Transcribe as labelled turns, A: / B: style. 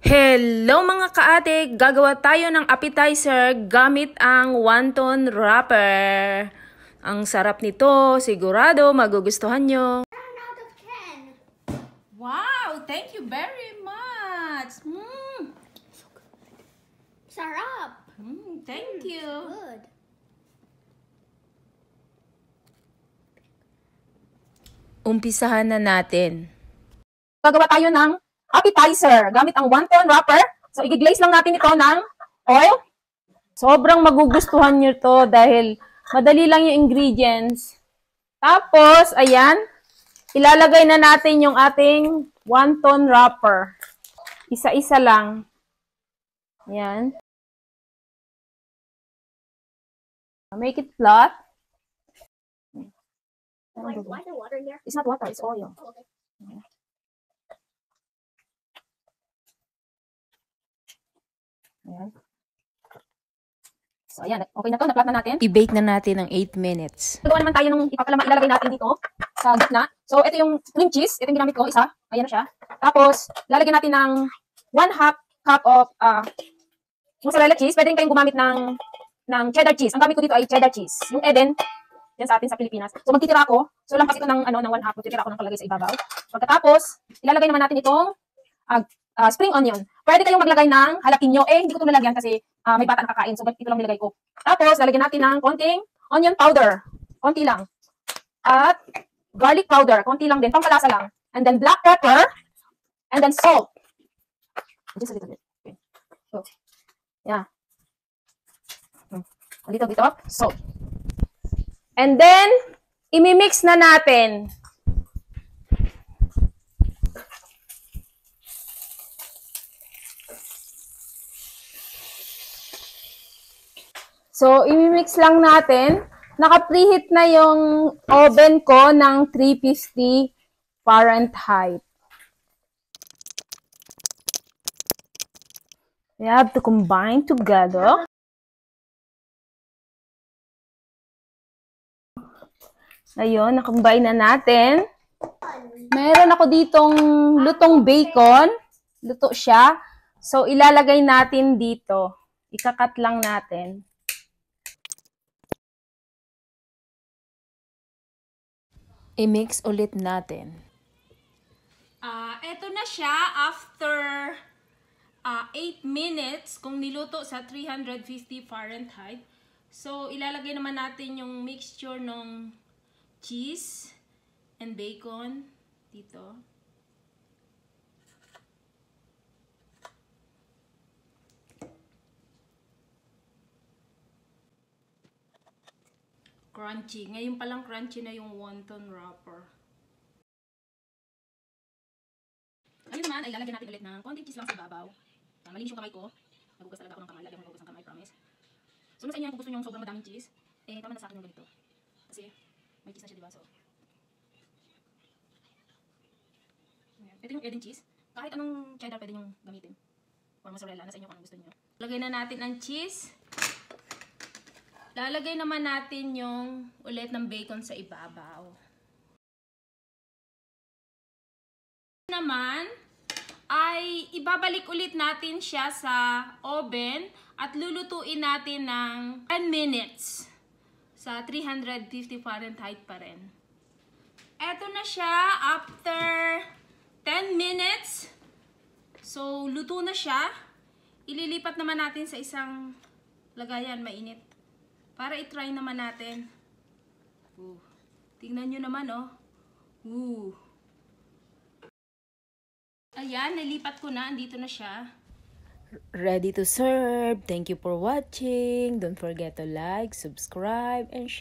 A: Hello mga kaate! Gagawa tayo ng appetizer gamit ang wonton wrapper. Ang sarap nito, sigurado magugustuhan nyo.
B: 10 out of 10.
A: Wow! Thank you very much!
B: Sarap.
A: Thank you!
B: Good.
A: Umpisahan na natin. Gagawa tayo ng appetizer gamit ang wonton wrapper. So, i-glaze lang natin ito ng oil. Sobrang magugustuhan nyo to dahil madali lang yung ingredients. Tapos, ayan, ilalagay na natin yung ating wonton wrapper. Isa-isa lang. Ayan. Make it flat.
B: Why the water here?
A: It's not water, it's oil.
B: Oh, okay.
A: Ayan. So, ayan. Okay na to. Na-flat na natin. I-bake na natin ng 8 minutes. Gagawa naman tayo ng ilalagay natin dito sa gitna. So, ito yung cream cheese. Ito yung ginamit ko. Isa. Ayan na siya. Tapos, lalagyan natin ng 1/2 cup of mozzarella cheese. Pwede rin kayong gumamit ng cheddar cheese. Ang gamit ko dito ay cheddar cheese. Yung Eden. Yan sa atin sa Pilipinas. So, magtitira ako. So, lampas ito ng 1/2. Magtitira ako ng palagay sa ibabaw. Pagkatapos, ilalagay naman natin itong spring onion. Pwede kayong maglagay ng jalapeno. Hindi ko ito nalagyan kasi may bata nakakain. So, ito lang nilagay ko. Tapos, lalagyan natin ng konting onion powder. Konti lang. At garlic powder. Konti lang din. Pampalasa lang. And then black pepper. And then salt. Just a little bit. Okay. So, yeah. A little bit of salt. And then, imimix na natin. So, imimix lang natin. Naka-preheat na yung oven ko ng 350 Fahrenheit. We have to combine together. Ayun, na-combine na natin. Meron ako ditong lutong bacon. Luto siya. So, ilalagay natin dito. Ikakat lang natin. I-mix ulit natin. Eto na siya after 8 minutes kung niluto sa 350 Fahrenheit. So, ilalagay naman natin yung mixture ng cheese and bacon dito. Crunchy. Ngayon palang crunchy na yung wonton wrapper. Ngayon naman ay lalagyan natin ulit ng konting cheese lang sa babaw. Malinis yung kamay ko. Nagugas talaga ako ng kamay. Lagi ako nagugas ng kamay, promise. So, sa inyo kung gusto nyo yung sobrang madaming cheese, tama na sa akin yung ganito. Kasi, may cheese na siya, diba? So, ito yung Eden cheese. Kahit anong cheddar pwede nyo gamitin. Or mozzarella. Nasa inyo kung anong gusto nyo. Lagay na natin ang cheese. Lalagay naman natin yung ulit ng bacon sa ibabaw. Naman ay ibabalik ulit natin siya sa oven at lulutuin natin ng 10 minutes sa 350 Fahrenheit pa rin. Eto na siya after 10 minutes. So, luto na siya. Ililipat naman natin sa isang lagayan, mainit. Para i-try naman natin. Tingnan nyo naman, oh. Ayan, nilipat ko na. Andito na siya. Ready to serve. Thank you for watching. Don't forget to like, subscribe, and share.